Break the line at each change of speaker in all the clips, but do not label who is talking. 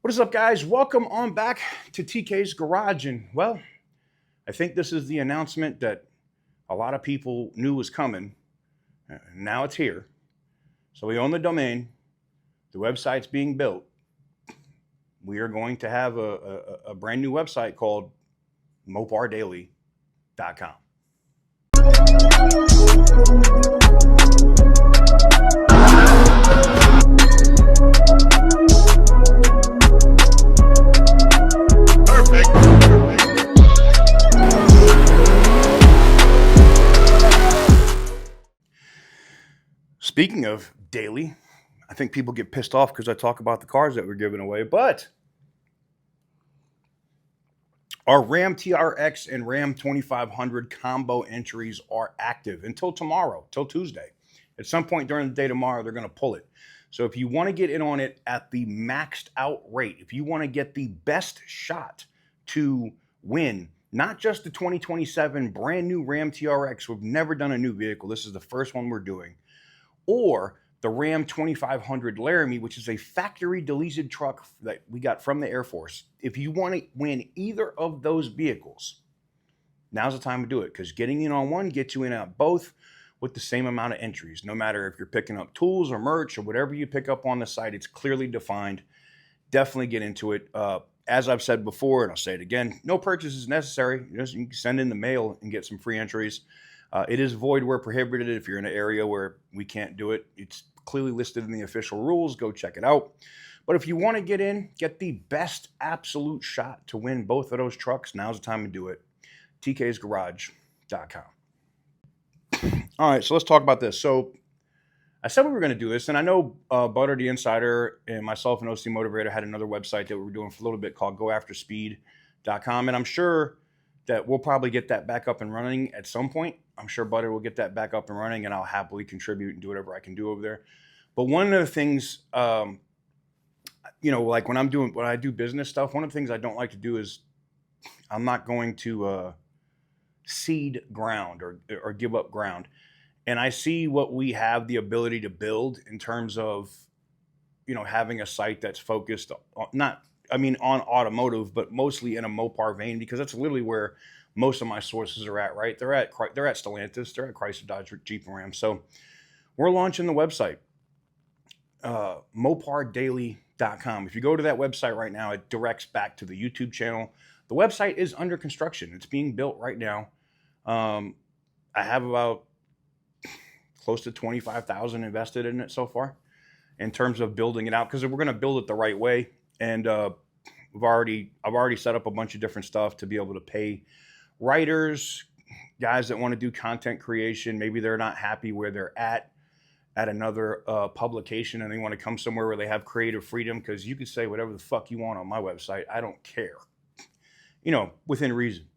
What is up, guys? Welcome on back to TK's Garage. And well, I think this is the announcement that a lot of people knew was coming. Now it's here. So we own the domain. The website's being built. We are going to have a brand new website called MoparDaily.com. Speaking of daily, I think people get pissed off because I talk about the cars that we're giving away, but our Ram TRX and Ram 2500 combo entries are active until tomorrow, till Tuesday. At some point during the day tomorrow, they're going to pull it. So if you want to get in on it at the maxed out rate, if you want to get the best shot to win, not just the 2027 brand new Ram TRX, we've never done a new vehicle. This is the first one we're doing. Or the Ram 2500 Laramie, which is a factory deleted truck that we got from the Air Force. If you want to win either of those vehicles, now's the time to do it, because getting in on one gets you in on both with the same amount of entries. No matter if you're picking up tools or merch or whatever you pick up on the site, it's clearly defined. Definitely get into it. As I've said before, and I'll say it again, no purchase is necessary. You can send in the mail and get some free entries. It is void where prohibited if you're in an area where we can't do it. It's clearly listed in the official rules. Go check it out. But if you want to get in, get the best absolute shot to win both of those trucks, now's the time to do it. TK'sGarage.com. All right, so let's talk about this. So I said we were going to do this, and I know Butter the Insider and myself and OC Motivator had another website that we were doing for a little bit called GoAfterSpeed.com, and I'm sure that we'll probably get that back up and running at some point. I'm sure Butter will get that back up and running, and I'll happily contribute and do whatever I can do over there. But one of the things, like when I do business stuff, one of the things I don't like to do is I'm not going to cede ground or give up ground. And I see what we have the ability to build in terms of, having a site that's focused on automotive, but mostly in a Mopar vein, because that's literally where most of my sources are at, right? They're at Stellantis, they're at Chrysler, Dodge, Jeep, and Ram. So we're launching the website, MoparDaily.com. If you go to that website right now, it directs back to the YouTube channel. The website is under construction. It's being built right now. I have about close to $25,000 invested in it so far in terms of building it out, because we're going to build it the right way. And I've already set up a bunch of different stuff to be able to pay writers, guys that want to do content creation. Maybe they're not happy where they're at another publication, and they want to come somewhere where they have creative freedom, because you can say whatever the fuck you want on my website. I don't care, within reason.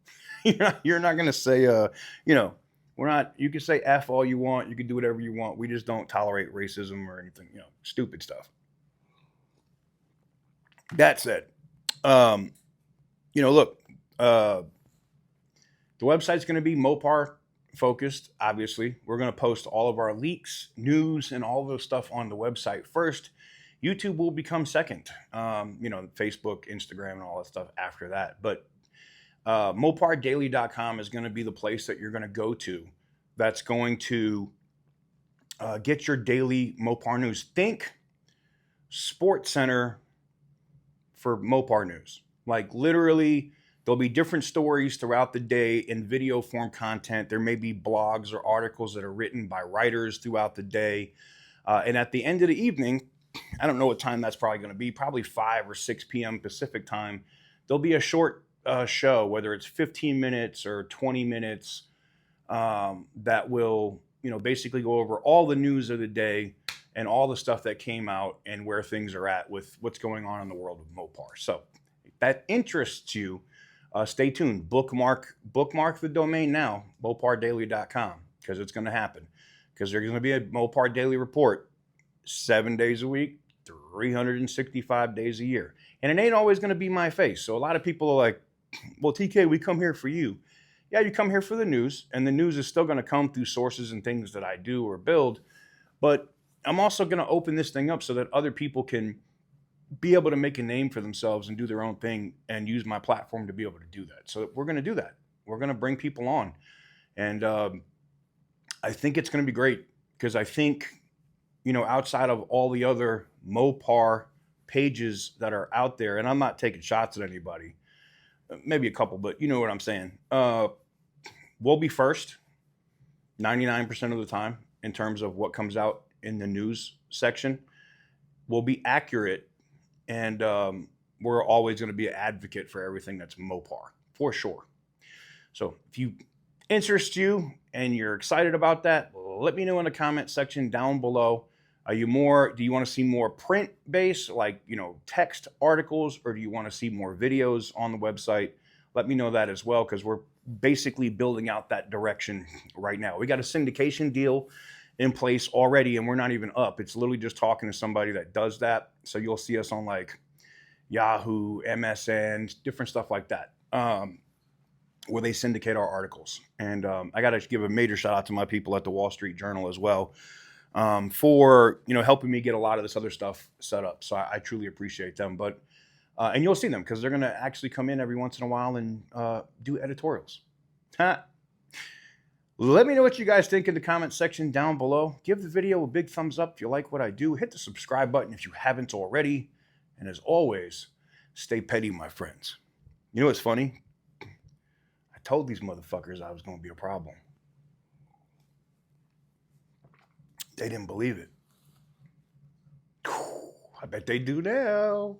You're not going to say, we're not, you can say F all you want. You can do whatever you want. We just don't tolerate racism or anything, stupid stuff. That said, the website's going to be Mopar focused. Obviously, we're going to post all of our leaks, news, and all of those stuff on the website first. YouTube will become second. Facebook, Instagram, and all that stuff after that. But MoparDaily.com is going to be the place that you're going to go to. That's going to get your daily Mopar news. Think Sports Center for Mopar news. Like literally, there'll be different stories throughout the day in video form content. There may be blogs or articles that are written by writers throughout the day. And at the end of the evening, I don't know what time that's probably going to be, probably 5 or 6 p.m. Pacific time, there'll be a short show, whether it's 15 minutes or 20 minutes, that will, basically go over all the news of the day and all the stuff that came out and where things are at with what's going on in the world of Mopar. So if that interests you, stay tuned. Bookmark the domain now, MoparDaily.com, because it's going to happen. Because there's going to be a Mopar Daily report 7 days a week, 365 days a year. And it ain't always going to be my face. So a lot of people are like, well, TK, we come here for you. Yeah, you come here for the news, and the news is still going to come through sources and things that I do or build. But I'm also going to open this thing up so that other people can be able to make a name for themselves and do their own thing and use my platform to be able to do that. So we're going to do that. We're going to bring people on. And I think it's going to be great because I think, outside of all the other Mopar pages that are out there, and I'm not taking shots at anybody, maybe a couple, but you know what I'm saying. We'll be first 99% of the time in terms of what comes out in the news section. We'll be accurate, and we're always going to be an advocate for everything that's Mopar, for sure. So if you interest you and you're excited about that, let me know in the comment section down below. Do you want to see more print based, like, text articles, or do you want to see more videos on the website? Let me know that as well, because we're basically building out that direction right now. We got a syndication deal in place already, and we're not even up. It's literally just talking to somebody that does that. So you'll see us on like Yahoo, MSN, different stuff like that, where they syndicate our articles. And I got to give a major shout out to my people at the Wall Street Journal as well, for helping me get a lot of this other stuff set up. So I truly appreciate them. But and you'll see them because they're going to actually come in every once in a while and do editorials. Let me know what you guys think in the comment section down below. Give the video a big thumbs up if you like what I do. Hit the subscribe button if you haven't already. And as always, stay petty, my friends. You know what's funny? I told these motherfuckers I was going to be a problem. They didn't believe it. I bet they do now.